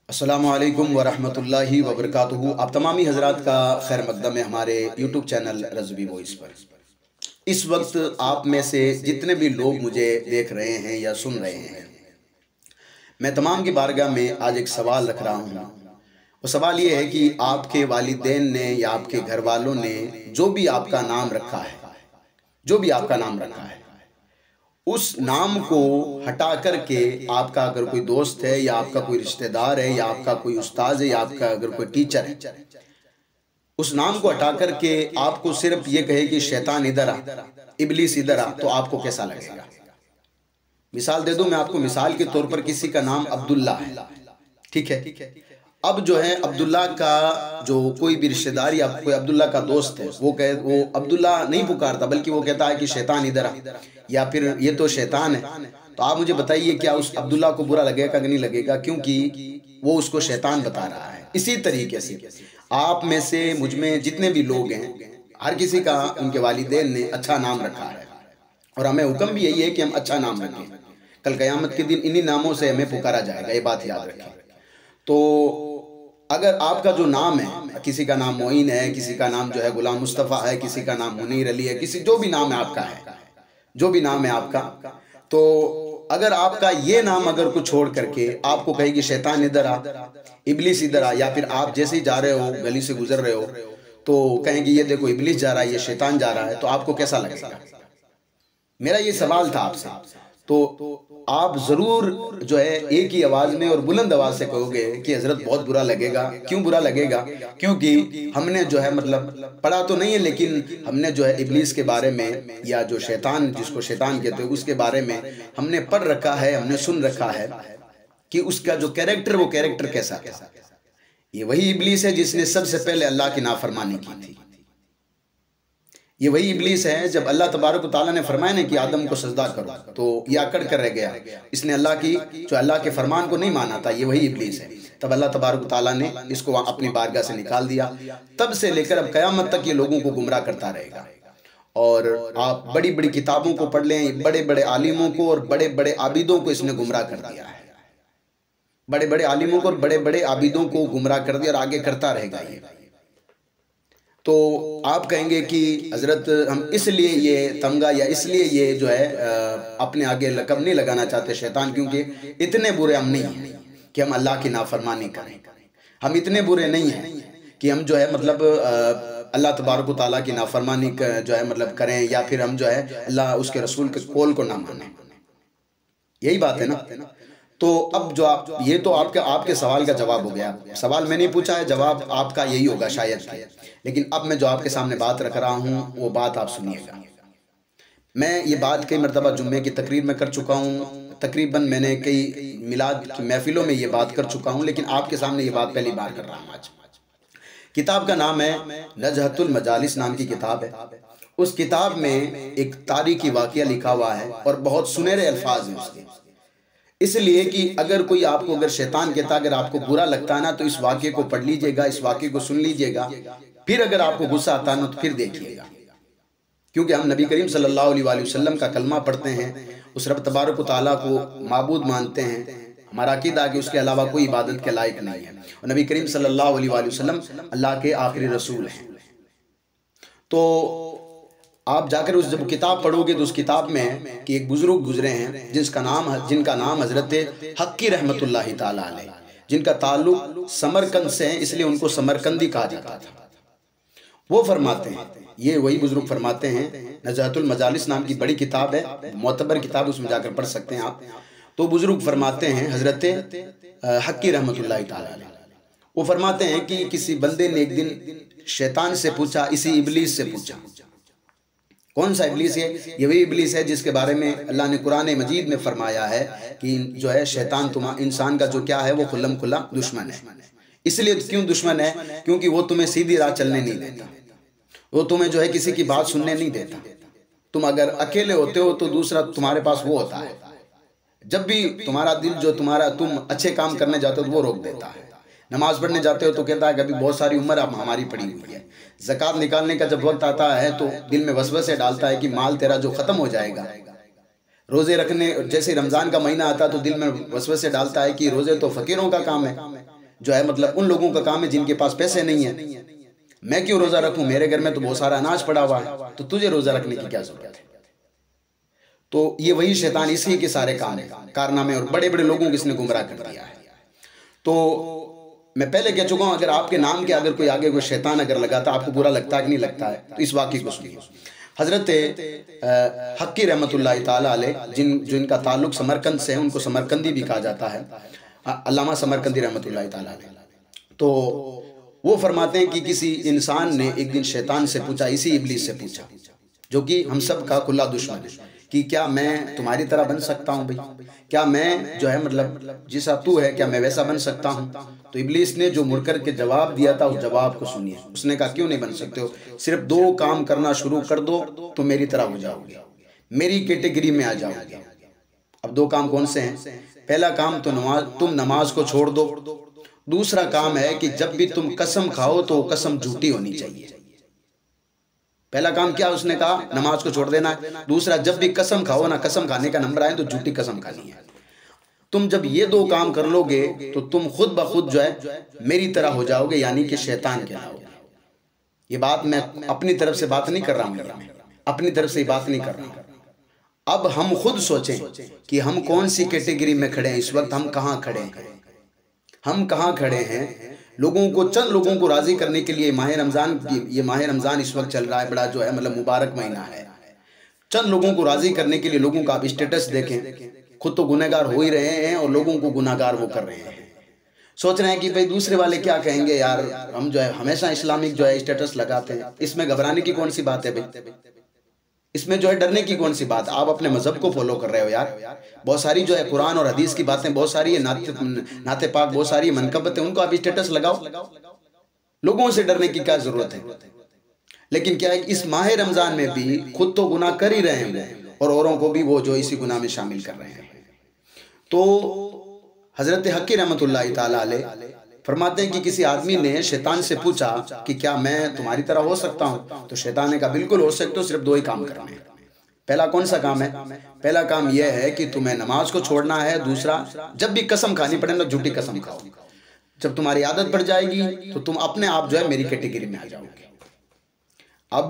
अस्सलामु अलैकुम वरहमतुल्लाहि वबरकातुहू। आप तमामी हजरात का खैर मकदम है हमारे यूट्यूब चैनल रज़वी वॉइस पर। इस वक्त आप में से जितने भी लोग मुझे देख रहे हैं या सुन रहे हैं, मैं तमाम की बारगाह में आज एक सवाल रख रहा हूँ। वो सवाल ये है कि आपके वालिदैन ने या आपके घर वालों ने जो भी आपका नाम रखा है, जो भी आपका नाम रखा है, उस नाम को हटा करके आपका अगर कोई दोस्त है या आपका कोई रिश्तेदार है या आपका कोई उस्ताद है या आपका अगर कोई टीचर है, उस नाम को हटा करके आपको सिर्फ ये कहे कि शैतान इधर आ, इब्लीस इधर आ, तो आपको कैसा लगेगा? मिसाल दे दूं मैं आपको। मिसाल के तौर पर किसी का नाम अब्दुल्ला है, ठीक है। अब जो है अब्दुल्ला का जो कोई भी रिश्तेदार या कोई अब्दुल्ला का दोस्त है, वो अब्दुल्ला नहीं पुकारता, बल्कि वो कहता है कि शैतान इधर आ, या फिर ये तो शैतान है। तो आप मुझे बताइए, क्या उस अब्दुल्ला को बुरा लगेगा कि नहीं लगेगा? क्योंकि वो उसको शैतान बता रहा है। इसी तरीके से आप में से मुझ में जितने भी लोग हैं, हर किसी का उनके वालिदैन ने अच्छा नाम रखा है, और हमें हुक्म भी यही है कि हम अच्छा नाम रखें। कल क़यामत के दिन इन्हीं नामों से हमें पुकारा जाएगा, ये बात याद रखें। तो अगर आपका जो नाम है, किसी का नाम मोइन है, किसी का नाम जो है गुलाम मुस्तफ़ा है, किसी का नाम मुनीर अली है, किसी जो भी नाम है आपका है, जो भी नाम है आपका, तो अगर आपका ये नाम अगर कुछ छोड़ करके आपको कहेगी शैतान इधर आ, इब्लीस इधर आ, या फिर आप जैसे ही जा रहे हो, गली से गुजर रहे हो, तो कहेंगे ये देखो इब्लीस जा रहा है, ये शैतान जा रहा है, तो आपको कैसा लगेगा? मेरा ये सवाल था आपसे। तो आप जरूर जो है एक ही आवाज में और बुलंद आवाज से कहोगे कि हजरत बहुत बुरा लगेगा। क्यों बुरा लगेगा? क्योंकि हमने जो है मतलब पढ़ा तो नहीं है, लेकिन हमने जो है इब्लीस के बारे में, या जो शैतान जिसको शैतान कहते हैं, उसके बारे में हमने पढ़ रखा है, हमने सुन रखा है कि उसका जो कैरेक्टर, वो कैरेक्टर कैसा है। ये वही इब्लीस है जिसने सबसे पहले अल्लाह की नाफरमानी की थी। ये वही इब्लीस है, जब अल्लाह तबारक व तआला ने फरमाया ना कि आदम को सजदा करो, तो ये अकड़ कर रह गया, इसने अल्लाह के फरमान को नहीं माना था। ये वही इब्लीस है। तब अल्लाह तबारक व तआला ने इसको अपनी बारगाह से निकाल दिया। तब से लेकर अब क़यामत तक ये लोगों को गुमराह करता रहेगा। और आप बड़ी बड़ी किताबों को पढ़ लें, बड़े बड़े आलिमों को और बड़े बड़े आबिदों को इसने गुमराह कर दिया है। बड़े बड़े आलिमों को और बड़े बड़े आबिदों को गुमराह कर दिया, और आगे करता रहेगा ये। तो आप कहेंगे कि हजरत हम इसलिए ये तमगा या इसलिए ये जो है अपने आगे लक़ब नहीं लगाना चाहते शैतान, क्योंकि इतने बुरे हम नहीं हैं कि हम अल्लाह की नाफरमानी करें। हम इतने बुरे नहीं हैं कि हम जो है मतलब अल्लाह तबारक व तआला की नाफरमानी जो है मतलब करें, या फिर हम जो है अल्लाह उसके रसूल के कौल को ना माने। यही बात है ना। तो अब जो आप, ये तो आपके सवाल का जवाब हो गया। सवाल मैंने पूछा है, जवाब आपका यही होगा शायद। लेकिन अब मैं जो आपके सामने बात रख रहा हूँ, वो बात आप सुनिएगा। मैं ये बात कई मरतबा जुम्मे की तकरीर में कर चुका हूँ, तकरीबन मैंने कई मिलाद की महफिलों में ये बात कर चुका हूँ, लेकिन आपके सामने ये बात पहली बार कर रहा हूँ आज। किताब का नाम है नज़हतुल मजालिस, नाम की किताब है। उस किताब में एक तारीखी वाक़या लिखा हुआ है, और बहुत सुनहरे अल्फाज हैं उसके। इसलिए कि अगर कोई आपको, अगर शैतान कहता, अगर आपको बुरा लगता है ना, तो इस वाक़े को पढ़ लीजिएगा, इस वाक़े को सुन लीजिएगा, फिर अगर आपको गुस्सा आता है ना, तो फिर देखिएगा। क्योंकि हम नबी करीम सल्लल्लाहु अलैहि वसल्लम का कलमा पढ़ते हैं, उस रब तबारक व तआला को माबूद मानते हैं। हमारा अकीदा कि उसके अलावा कोई इबादत के लायक नहीं है, और नबी करीम सल्लल्लाहु अलैहि वसल्लम अल्लाह के आखिरी रसूल हैं। तो आप जाकर उस जब किताब पढ़ोगे, तो उस किताब में कि एक बुजुर्ग गुजरे हैं जिनका नाम हजरत हक्की रहमतुल्लाहि ताला अलैह, जिनका ताल्लुक समरकंद से है, इसलिए उनको समरकंदी कहा जाता था। वो फरमाते हैं, ये वही बुजुर्ग फरमाते हैं, नज़हतुल मजालिस नाम की बड़ी किताब है, मोतबर किताब, उसमें जाकर पढ़ सकते हैं आप। तो बुजुर्ग फरमाते हैं, हजरत हक्की रहमतुल्लाहि ताला अलैह, वो फरमाते हैं कि किसी बंदे ने एक दिन शैतान से पूछा, इसी इब्लीस से पूछा। कौन सा इब्लीस है? ये वही इब्लीस है जिसके बारे में अल्लाह ने कुरान मजीद में फरमाया है कि जो है शैतान इंसान का जो क्या है, वो खुल्लम खुल्ला दुश्मन है। इसलिए क्यों दुश्मन है? क्योंकि वो तुम्हें सीधी राह चलने नहीं देता, वो तुम्हें जो है किसी की बात सुनने नहीं देता। तुम अगर अकेले होते हो तो दूसरा तुम्हारे पास वो होता है, जब भी तुम्हारा दिल जो तुम अच्छे काम करने जाते हो तो वो रोक देता है। नमाज पढ़ने जाते हो तो कहता है कभी बहुत सारी उम्र अब हमारी पड़ी हुई है। ज़कात निकालने का जब वक्त आता है तो दिल में वसवसे डालता है कि माल तेरा जो ख़त्म हो जाएगा, रोज़े रखने, जैसे रमज़ान का महीना आता तो दिल में वसवसे डालता है कि रोज़े तो फ़कीरों का काम है, जो है मतलब उन लोगों का काम है जिनके पास पैसे नहीं है। मैं क्यों रोज़ा रखूं, मेरे घर में तो बहुत सारा अनाज पड़ा हुआ है, तो तुझे रोज़ा रखने की क्या ज़रूरत है। तो ये वही शैतान, इसी के सारे काम है, कारनामे, और बड़े बड़े लोगों को इसने गुमराह कर दिया है। तो मैं पहले कह चुका हूँ, अगर आपके नाम के अगर कोई आगे कोई शैतान अगर लगाता, आपको बुरा लगता है कि नहीं लगता है, तो इस वाक़ई को सुनिए। हज़रत हक्की रहमतुल्लाह ताला अलैह, जिनका ताल्लुक़ समरकंद से है, उनको समरकंदी भी कहा जाता है, अल्लामा समरकंदी रहमतुल्लाह ताला अलैह। तो वो फरमाते हैं कि किसी इंसान ने एक दिन शैतान से पूछा, इसी इब्लीस से पूछा, जो कि हम सब का खुला दुश्मन है, कि क्या मैं तुम्हारी तरह बन सकता हूँ भाई, क्या मैं जो है मतलब जैसा तू है, क्या मैं वैसा बन सकता हूँ। तो इब्लीस ने जो मुड़कर के जवाब दिया था, उस जवाब को सुनिए। उसने कहा क्यों नहीं बन सकते हो, सिर्फ 2 काम करना शुरू कर दो तो मेरी तरह हो जाओगे, मेरी कैटेगरी में आ जाओगे। अब 2 काम कौन से हैं? पहला काम तो तुम नमाज को छोड़ दो। दूसरा काम है कि जब भी तुम कसम खाओ तो कसम झूठी होनी चाहिए। पहला काम क्या उसने कहा, नमाज को छोड़ देना है। दूसरा, जब भी कसम खाओ ना, कसम खाने का नंबर आए तो झूठी कसम खानी है। तुम जब ये 2 काम कर लोगे तो तुम खुद ब खुद जो है मेरी तरह हो जाओगे, यानी कि शैतान के हो। ये बात मैं अपनी तरफ से बात नहीं कर रहा हूँ, अपनी तरफ से बात नहीं कर रहा हूँ। अब हम खुद सोचें कि हम कौन सी कैटेगरी में खड़े हैं इस वक्त, हम कहाँ खड़े हैं, हम कहाँ खड़े हैं। लोगों को, चंद लोगों को राजी करने के लिए माह रमज़ान इस वक्त चल रहा है, बड़ा जो है मतलब मुबारक महीना है। चंद लोगों को राजी करने के लिए लोगों का आप स्टेटस देखें, खुद तो गुनहगार हो ही रहे हैं और लोगों को गुनाहगार वो कर रहे हैं। सोच रहे हैं कि भाई दूसरे वाले क्या कहेंगे यार, हम जो है हमेशा इस्लामिक जो है स्टेटस लगाते हैं, इसमें घबराने की कौन सी बात है भाई, इसमें जो है डरने की कौन सी बात। आप अपने मजहब को फॉलो कर रहे हो यार, बहुत सारी जो है कुरान और हदीस की बातें बहुत सारी है, नाते पाक बहुत सारी मनकबत है, उनको आप स्टेटस लगाओ, लोगों से डरने की क्या जरूरत है। लेकिन क्या है, इस माह रमजान में भी खुद तो गुनाह कर ही रहे हैं और औरों को भी वो जो इसी गुनाह में शामिल कर रहे हैं। तो हजरत हक्की रहमतुल्लाह ताला अलैह फरमाते हैं कि किसी आदमी ने शैतान से पूछा कि क्या मैं तुम्हारी तरह हो सकता हूँ, तो शैतान ने कहा बिल्कुल हो सकते हो, सिर्फ 2 ही काम करने हैं। पहला कौन सा काम है? पहला काम यह है कि तुम्हें नमाज को छोड़ना है। दूसरा, जब भी कसम खानी पड़े ना, झूठी कसम खाओ। जब तुम्हारी आदत पड़ जाएगी तो तुम अपने आप जो है मेरी कैटेगरी में आ जाओगे। अब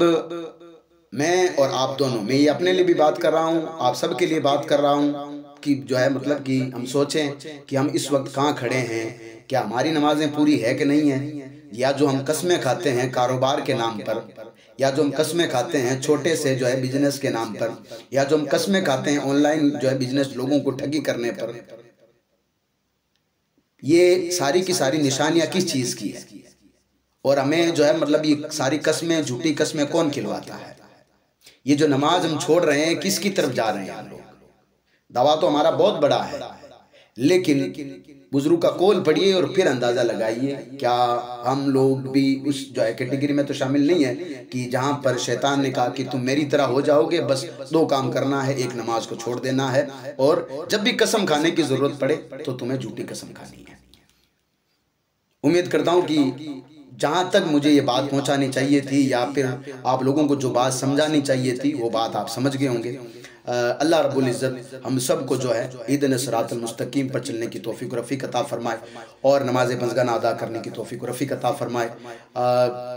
मैं और आप दोनों, मैं ये अपने लिए भी बात कर रहा हूँ, आप सबके लिए बात कर रहा हूँ कि जो है मतलब कि हम सोचें कि हम इस वक्त कहाँ खड़े हैं, क्या हमारी नमाजें पूरी है कि नहीं है, या जो हम कस्में खाते हैं कारोबार के नाम पर, या जो हम कस्में खाते हैं छोटे से जो है बिजनेस के नाम पर, या जो हम कस्में खाते हैं ऑनलाइन जो है बिजनेस लोगों को ठगी करने पर, ये सारी की सारी निशानियां किस चीज़ की है? और हमें जो है मतलब ये सारी कस्में, झूठी कस्में कौन खिलवाता है? ये जो नमाज हम छोड़ रहे हैं, किसकी तरफ जा रहे हैं हम लोग? दावा तो हमारा बहुत बड़ा है, लेकिन बुजुर्ग का कौल पढ़िए और फिर अंदाज़ा लगाइए, क्या हम लोग भी उस जो है कैटेगरी में तो शामिल नहीं है कि जहाँ पर शैतान ने कहा कि तुम मेरी तरह हो जाओगे, बस 2 काम करना है, एक नमाज को छोड़ देना है, और जब भी कसम खाने की ज़रूरत पड़े तो तुम्हें झूठी कसम खानी है। उम्मीद करता हूँ कि जहाँ तक मुझे ये बात पहुँचानी चाहिए थी, या फिर आप लोगों को जो बात समझानी चाहिए थी, वो बात आप समझ गए होंगे। अल्लाह रब्बुल इज़्ज़त हम सब को जो है ईदन सिरातुल मुस्तकीम पर चलने की तौफीक रफ़ीक अता फरमाए और नमाज़ पंजगाना अदा करने की तौफीक रफ़ीक अता फरमाए।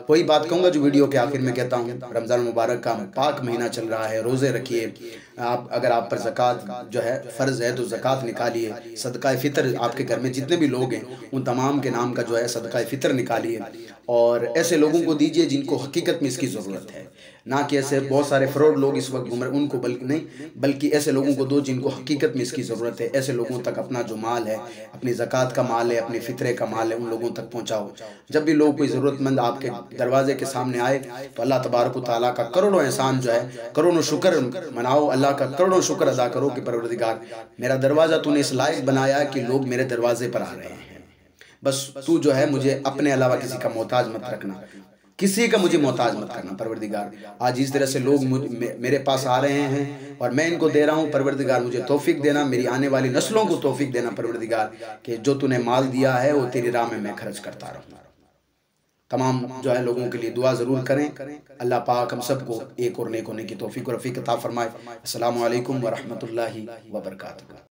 वही बात कहूँगा जो वीडियो के आखिर में कहता हूँ, रमज़ान मुबारक का पाक महीना चल रहा है, रोज़े रखिए। आप अगर आप पर ज़कात जो है फ़र्ज़ है तो ज़कात निकालिए। सदका फ़ितर आपके घर में जितने भी लोग हैं उन तमाम के नाम का जो है सदका फ़ितर निकालिए और ऐसे लोगों को दीजिए जिनको हकीकत में इसकी ज़रूरत है, ना कि ऐसे बहुत सारे फ्रॉड लोग इस वक्त घूम रहे उनको, बल्कि ऐसे लोगों को दो जिनको हकीकत में इसकी ज़रूरत है। ऐसे लोगों तक अपना जो माल है, अपनी ज़कात का माल है, अपने फ़ितरे का माल है, उन लोगों तक पहुँचाओ। जब भी लोग कोई ज़रूरतमंद आपके दरवाजे के सामने आए तो अल्लाह तबारक व तआला का करोड़ों एहसान जो है, करोड़ों शुक्र मनाओ, अल्लाह का करोड़ों शुक्र अदा करो कि परवरदिगार मेरा दरवाज़ा तूने इस लायक बनाया कि लोग मेरे दरवाजे पर आ रहे हैं। बस तू जो है मुझे अपने अलावा किसी का मोहताज मत रखना, किसी का मुझे मोहताज मत करना परवरदिगार। आज इस तरह से लोग मेरे पास आ रहे हैं और मैं इनको दे रहा हूँ। परवरदिगार मुझे तौफीक देना, मेरी आने वाली नस्लों को तौफीक देना परवरदिगार, कि जो तूने माल दिया है वो तेरी राह में मैं खर्च करता रहूँ। तमाम जो है लोगों के लिए दुआ ज़रूर करें। अल्लाह पाक हम सबको एक और नेक होने की तौफीक और रफ़ीक अता फरमाए। अस्सलामु अलैकुम व रहमतुल्लाहि व बरकातहू।